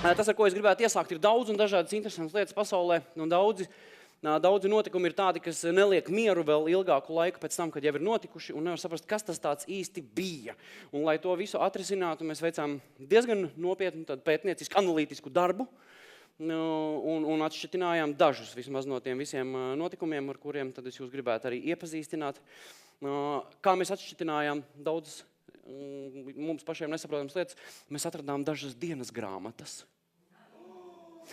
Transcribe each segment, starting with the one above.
Tas, ar ko es gribētu iesākt, ir daudz un dažādas interesantas lietas pasaulē, un daudzi notikumi ir tādi, kas neliek mieru vēl ilgāku laiku pēc tam, kad jau ir notikuši, un nevar saprast, kas tas tāds īsti bija. Un, lai to visu atrisinātu, mēs veicām diezgan nopietnu pētniecisku, analītisku darbu, un atšķitinājām dažus vismaz no tiem visiem notikumiem, ar kuriem tad es jūs gribētu arī iepazīstināt. Kā mēs atšķitinājām daudz mums pašiem nesaprotams lietas, mēs atradām dažas dienas grāmatas.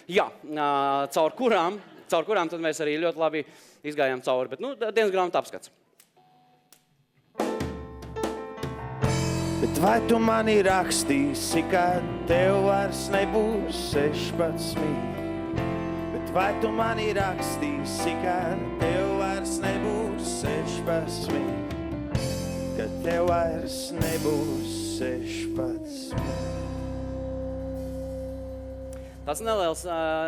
Jā, caur kurām tad mēs arī ļoti labi izgājām cauri, bet dienas grāmata apskats. Bet vai tu mani rakstīsi, ka tev vairs nebūs 16? Bet vai tu mani rakstīsi, ka tev vairs nebūs 16? Ka tev vairs nebūs 16. Tas neliels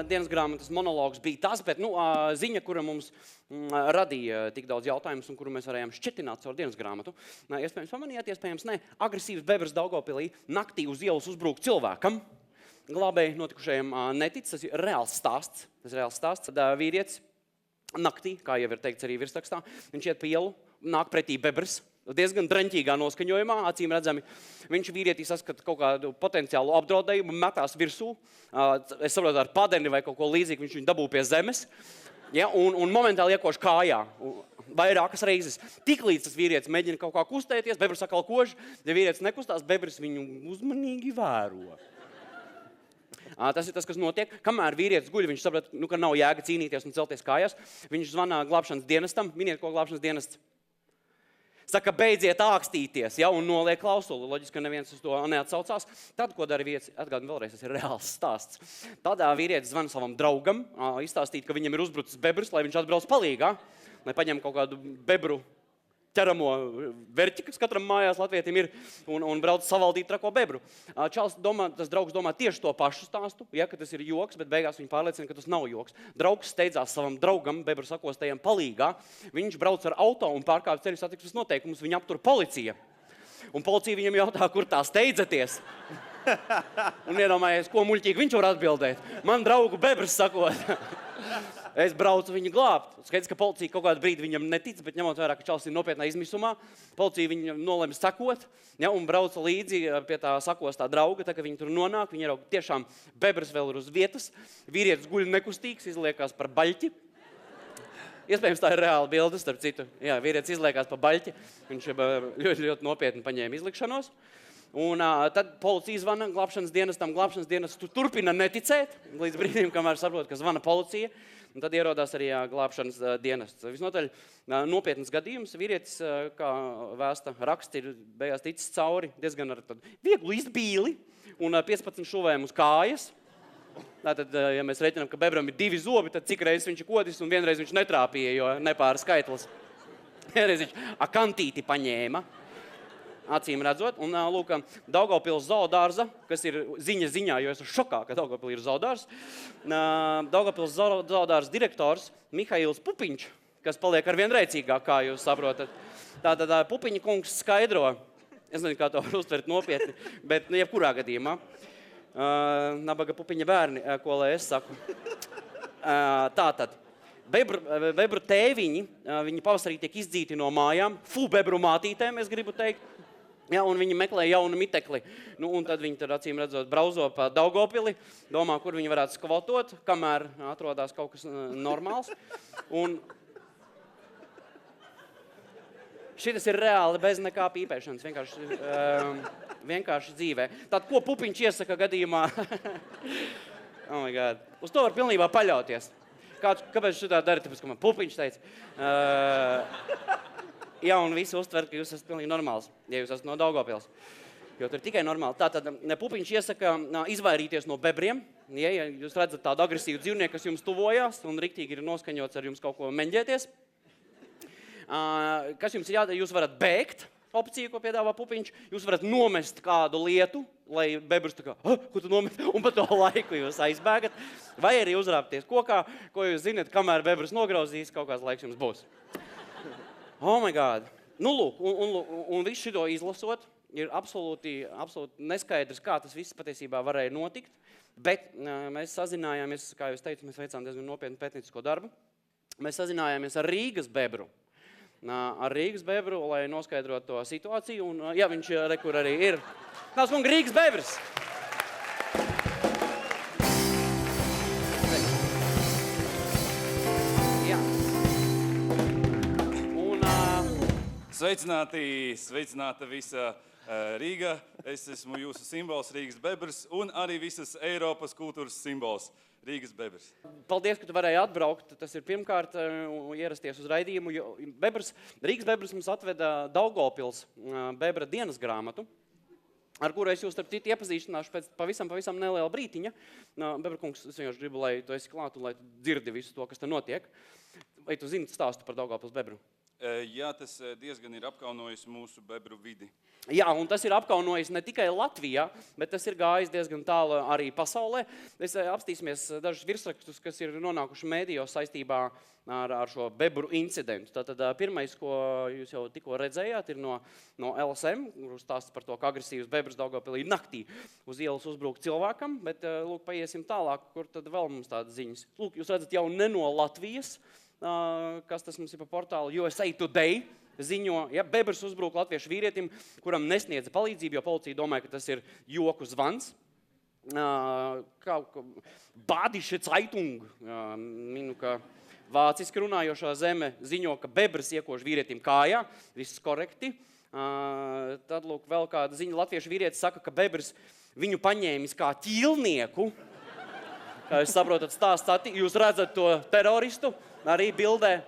dienas grāmatas monologs bija tas, bet ziņa, kura mums radīja tik daudz jautājumus un kuru mēs varējām šķetināt caur dienas grāmatu. Iespējams pamanījāt, iespējams ne. Agresīvs bebrs Daugavpilī naktī uz ielas uzbrūk cilvēkam. Glābēji notikušajiem netic, tas ir reāls stāsts. Tad vīrietis naktī, kā jau ir teikts arī virsrakstā, viņš iet pa ielu, nāk pretī bebrs. Diezgan draņķīgā noskaņojumā, acīm redzami. Viņš vīrietī saskata kaut kādu potenciālu apdraudējumu, metās virsū. Es saprotu, ar padeni vai kaut ko līdzīgu viņš viņu dabū pie zemes. Ja, un momentāli iekož kājā. Vairākas reizes. Tiklīdz tas vīrietis mēģina kaut kā kustēties, bebrs atkal kož. Ja vīrietis nekustās, bebrs viņu uzmanīgi vēro. Tas ir tas, kas notiek. Kamēr vīrietis guļ, viņš saprot, ka nav jēga cīnīties un celties kājās. Viņš zvana glābšanas dienestam. Miniet, ko glābšanas dienests. Saka, beidziet ākstīties, ja, un noliek klausuli. Loģiski, ka neviens uz to neatsaucās. Tad, ko dara vīrietis, atgādinu vēlreiz, tas ir reāls stāsts. Tādā vīrietis zvana savam draugam, izstāstīt, ka viņam ir uzbrucis bebrs, lai viņš atbrauc palīgā, lai paņem kaut kādu bebru ķeramo verķi, kas katram mājās latvietim ir, un brauc savaldīt trako bebru. Tas draugs domā tieši to pašu stāstu, ja, ka tas ir joks, bet beigās viņi pārliecina, ka tas nav joks. Draugs steidzās savam draugam, bebru sakostējiem palīgā. Viņš brauc ar auto un pārkāpj ceļu satiksmes noteikumus, viņu aptur policija. Un policija viņam jautā, kur tā steidzaties. Un iedomājies, ko muļķīgi viņš var atbildēt. Man draugu bebrs sakot. Es braucu viņu glābt. Skaidrs, ka policija kaut kādu brīdi viņam netic, bet ņemot vērā, ka čalis ir nopietnā izmisumā, policija viņam nolēma sakot, ja, un brauca līdzi pie tā sakostā drauga, tā, ka viņi tur nonāk, viņi ierauga tiešām bebrs vēl ir uz vietas, vīrietis guļ nekustīgs, izliekās par baļķi. Iespējams, tā ir reāla bilde, starp citu. Jā, vīrietis izliekās par baļķi, viņš ļoti nopietni paņēma izlikšanos. Un tad policija zvana glābšanas dienestam, turpina neticēt, līdz brīdim, kamēr saprot, ka zvana policija. Un tad ierodās arī glābšanas dienests. Visnotaļ nopietnas gadījums. Vīrietis, kā vēsta raksts, ir beigās ticis cauri diezgan ar tādu vieglu izbīli un 15 šuvēm uz kājas. Tātad, ja mēs reiķinām, ka bebram ir 2 zobi, tad cik reizes viņš ir kodis un vienreiz viņš netrāpīja, jo nepāra skaitlis. Vienreiz viņš akantīti paņēma. Acīm redzot, un lūk, Daugavpils zoodārza, kas ir ziņā, jo es esmu šokā, ka Daugavpilī ir zoodārs. Daugavpils zoodārza direktors Mihails Pupiņš, kas paliek arvien rēcīgāk, kā jūs saprotat. Tātad Pupiņa kungs skaidro, es nezinu, kā to var uztvert nopietni, bet jebkurā gadījumā, nabaga Pupiņa bērni, ko lai es saku. Tātad, bebru tēviņi, viņi pavasarī tiek izdzīti no mājām, bebru mātītēm, es gribu teikt. Ja, un viņi meklē jaunu mitekli. Un tad viņi tad acīm redzot brauzo pa Daugavpili, domā, kur viņi varētu skvotot, kamēr atrodās kaut kas normāls. Un šitas ir reāli bez nekā pīpēšanas, vienkārši dzīvē. Tātad, ko Pupiņš iesaka gadījumā? Oh my God. Uz to var pilnībā paļauties. Kāpēc šitā dara, tāpēc, ka man Pupiņš teica? Jā, un visi uztver, ka jūs esat pilnīgi normāls, ja jūs esat no Daugavpils. Jo tur ir tikai normāli. Tātad Pupiņš iesaka izvairīties no bebriem. Ja jūs redzat tādu agresīvu dzīvnieku, kas jums tuvojās un riktīgi ir noskaņots ar jums kaut ko meņģēties. Kas jums ir jādara? Jūs varat bēgt, opcija, ko piedāvā Pupiņš. Jūs varat nomest kādu lietu, lai bebrs tā kā, ko tu nomest? Un pa to laiku jūs aizbēgat. Vai arī uzrāpties kokā, ko jūs zinat, kamēr bebrs nograuzīs, kaut kāds laiks jums būs. Oh my God. Nu, lūk, un visu šito izlasot, ir absolūti neskaidrs, kā tas viss patiesībā varēja notikt, bet mēs sazinājāmies, kā jūs teicu, mēs veicām diezgan nopietnu pētniecisko darbu. Mēs sazinājāmies ar Rīgas bebru. Lai noskaidrotu to situāciju, un jā, viņš rekur arī ir. Nāc, kungi, Rīgas bebrs! Jā. Un... Sveicināta visa Rīga. Es esmu jūsu simbols Rīgas bebrs un arī visas Eiropas kultūras simbols. Rīgas bebrs. Paldies, ka tu varēji atbraukt. Tas ir pirmkārt ierasties uz raidījumu. Rīgas bebrs mums atveda Daugavpils bebra dienas grāmatu, ar kuru es jūs starp citu iepazīstināšu pēc pavisam neliela brītiņa. Bebra kungs, es vienkārši gribu, lai tu esi klāt un lai tu dzirdi visu to, kas te notiek. Vai tu zini stāstu par Daugavpils bebru? Jā, tas diezgan ir apkaunojis mūsu bebru vidi. Jā, un tas ir apkaunojis ne tikai Latvijā, bet tas ir gājis diezgan tālu arī pasaulē. Mēs apstīsimies dažus virsrakstus, kas ir nonākuši mēdījos saistībā ar šo bebru incidentu. Tātad pirmais, ko jūs jau tikko redzējāt, ir no LSM, kurš stāsta par to, ka agresīvs bebrs Daugavpilī naktī uz ielas uzbrūk cilvēkam, bet lūk, paiesim tālāk, kur tad vēl mums tādas ziņas. Lūk, jūs redzat jau ne no Latvijas, kas tas mums ir pa portālu USA Today, ziņo, ja bebrs uzbrūk latviešu vīrietim, kuram nesniedza palīdzību, jo policija domāja, ka tas ir joku zvans. Badische Zeitung, minu, ka vāciski runājošā zeme ziņo, ka bebrs iekož vīrietim kājā, viss korekti. Tad, lūk, vēl kāda ziņa, latviešu vīrietis saka, ka bebrs viņu paņēmis kā ķīlnieku. Kā jūs saprotat, jūs redzat to teroristu, arī bildē,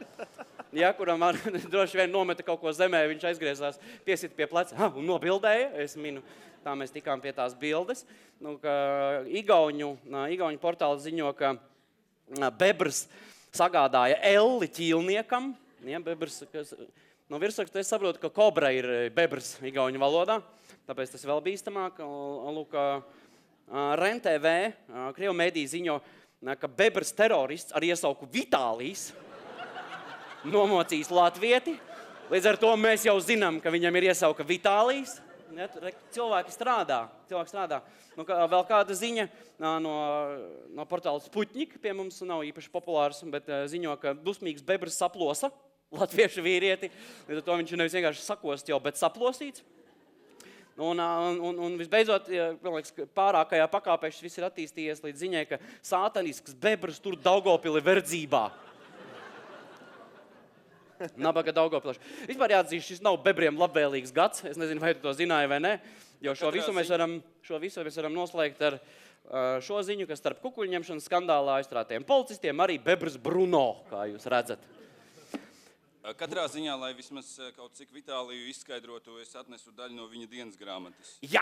ja, kuram droši vien nometa kaut ko zemē, viņš aizgriezās, piesita pie pleca, un nobildēja, es minu, tā mēs tikām pie tās bildes. Nu, ka Igauņu portāls ziņo, ka bebrs sagādāja elli ķīlniekam. Ja, bebrs, no virsraksta es saprotu, ka kobra ir bebrs igauņu valodā, tāpēc tas vēl bīstamāk. Lūk, REN-TV, Krievu mediji ziņo, ka bebrs terorists ar iesauku Vitālijs nomocījis latvieti. Līdz ar to mēs jau zinām, ka viņam ir iesauka Vitālijs. Cilvēki strādā. Nu, vēl kāda ziņa no portāla Sputņik, pie mums nav īpaši populārs, bet ziņo, ka dusmīgs bebrs saplosa latviešu vīrieti. Līdz ar to viņš nevis vienkārši sakost jau, bet saplosīts. Un visbeidzot, pārākajā pakāpē šis viss ir attīstījies līdz ziņai, ka sātanisks bebrs tur Daugavpili verdzībā. Nabaga Daugavpilš. Vispār jāatzīst, šis nav bebriem labvēlīgs gads. Es nezinu, vai tu to zināji vai ne, jo šo visu mēs varam noslēgt ar šo ziņu, ka starp kukuļņemšanas skandālā aizturētajiem policistiem arī bebrs Bruno, kā jūs redzat. Katrā ziņā, lai vismaz kaut cik Vitāliju izskaidrotu, es atnesu daļu no viņa dienas grāmatas. Jā,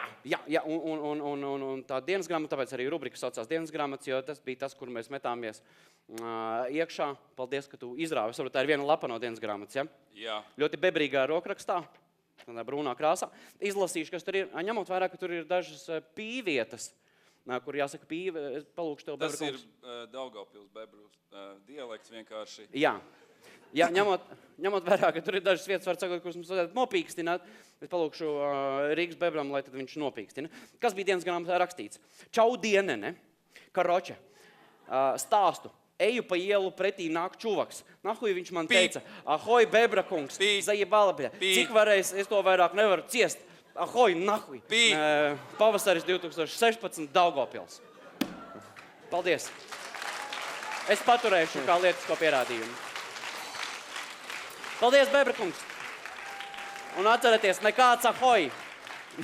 un tā dienas grāmata, tāpēc arī rubrika saucās dienas grāmatas, jo tas bija tas, kur mēs metāmies iekšā. Paldies, ka tu izrāvi. Es saprotu, tā ir viena lapa no dienas grāmatas, ja? Jā. Ļoti bebrīgā rokrakstā, tādā brūnā krāsā. Izlasīšu, kas tur ir, ņemot vairāk, ka tur ir dažas pīvietas, kur jāsaka pīve, es palūkšu tev, bebra kungs. Tas ir Daugavpils bebru dialekts vienkārši. Jā. Jā, ņemot vērā, ka tur ir dažas vietas, var sakot, kuras mums vajadzētu nopīkstināt, es palūkšu Rīgas bebram, lai tad viņš nopīkstina. Kas bija dienas grāmatā rakstīts? Čau dienene, karoče, stāstu, eju pa ielu, pretī nāk čuvaks. Nahuj viņš man teica, ahoj, bebra kungs, zajebala, cik varēs, es to vairāk nevaru ciest. Ahoj, nahuj. Pavasaris 2016, Daugavpils. Paldies. Es paturēšu kā lietisko pierādījumu. Paldies, bebra kungs! Un atcerieties, nekāds ahoj!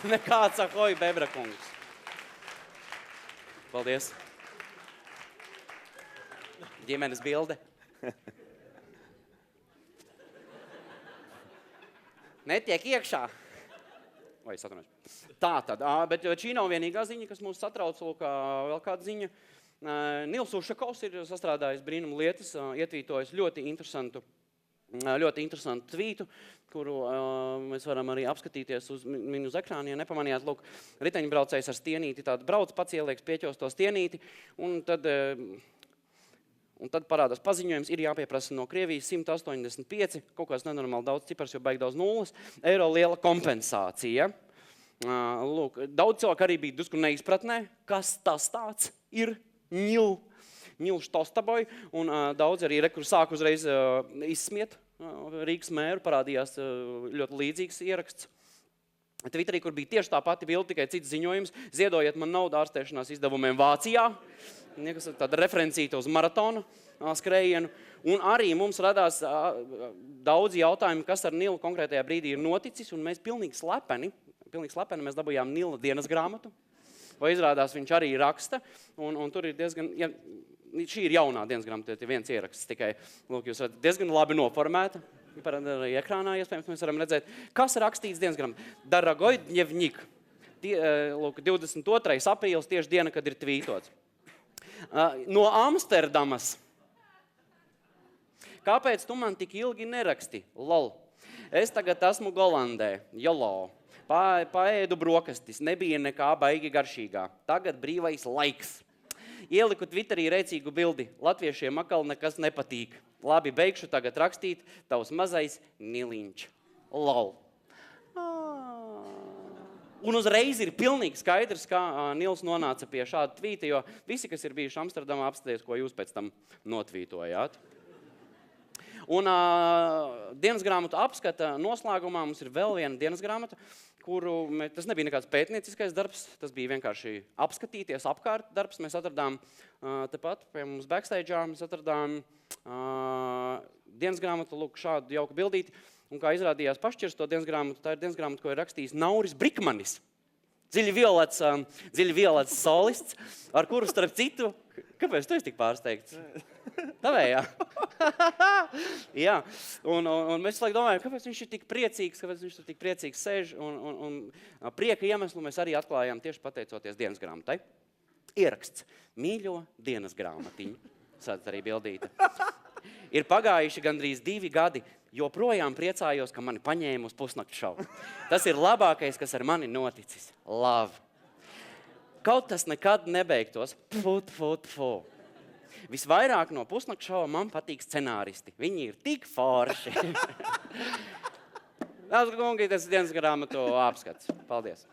Nekāds ahoj, bebra kungs! Paldies! Ģimenes bilde. Netiek iekšā. Vai es atrunāšu? Tātad, bet šī nav vienīgā ziņa, kas mūs satrauc, lūk, vēl kāda ziņa. Nils Ušakovs ir sastrādājis brīnumu lietas, ietvītojis ļoti interesantu tvītu, kuru mēs varam arī apskatīties uz ekrānu, ja nepamanījāt. Lūk, riteņbraucējs ar stienīti, tāda brauc pats ielieks pieķos to stienīti, un tad Un tad parādās paziņojums, ir jāpieprasa no Krievijas 185, kaut kāds nenormāli daudz cipars, jo baigi daudz nulles, eiro liela kompensācija. Lūk, daudz cilvēku arī bija drusku neizpratnē, kas tas tāds ir Ņilš Tostaboj, un daudz arī kur sāk uzreiz izsmiet Rīgas mēru, parādījās ļoti līdzīgs ieraksts. Twitterī, kur bija tieši tā pati bilde, tikai cits ziņojums, ziedojiet man naudu ārstēšanās izdevumiem Vācijā, kas ir tāda referencīta uz maratonu skrējienu, un arī mums radās daudzi jautājumi, kas ar Nilu konkrētajā brīdī ir noticis, un mēs pilnīgi slepeni mēs dabūjām Nila dienas grāmatu, vai izrādās viņš arī raksta, un tur ir diezgan, šī ir jaunā dienas grāmata, ir viens ieraksts tikai, lūk, jūs redzat, diezgan labi noformēta, arī ekrānā, iespējams, mēs varam redzēt, kas rakstīts dienas grāmatā. Daragoj dņevņik, 22. aprīlis, tieši diena, kad ir tvītots. No Amsterdamas. Kāpēc tu man tik ilgi neraksti? Lol. Es tagad esmu Golandē. Jolo. Paēdu brokastis. Nebija nekā baigi garšīgā. Tagad brīvais laiks. Ieliku Twitterī rēcīgu bildi. Latviešiem akal nekas nepatīk. Labi, beigšu tagad rakstīt. Tavs mazais Niliņš. Lol. Un uzreiz ir pilnīgi skaidrs, kā Nils nonāca pie šāda tvīta, jo visi, kas ir bijuši Amsterdamā, apstāties, ko jūs pēc tam notvītojāt. Un dienas grāmatu apskata noslēgumā mums ir vēl viena dienas grāmata, tas nebija nekāds pētnieciskais darbs, tas bija vienkārši apskatīties apkārt darbs. Mēs atradām tepat pie mums backstage'ā, mēs atradām dienas grāmatu, lūk, šādu jauku bildīti. Un kā izrādījās pašķirs to dienas grāmatu, tā ir dienas grāmata, ko ir rakstījis Nauris Brikmanis. Dziļi violets solists, ar kuru starp citu... Kāpēc tu esi tik pārsteigts? Tavējā. Jā, un mēs laik domājam, kāpēc viņš ir tik priecīgs, sēž, un prieka iemeslu mēs arī atklājām tieši pateicoties dienas grāmatai. Ieraksts. Mīļo dienas grāmatiņu. Sāc arī bildīta. Ir pagājuši gandrīz 2 gadi, joprojām priecājos, ka mani paņēma uz pusnaktu šovu. Tas ir labākais, kas ar mani noticis. Love. Kaut tas nekad nebeigtos. Pfu. Visvairāk no pusnaktu šova man patīk scenāristi. Viņi ir tik forši. Tas ir dienas grāmatu apskats. Paldies.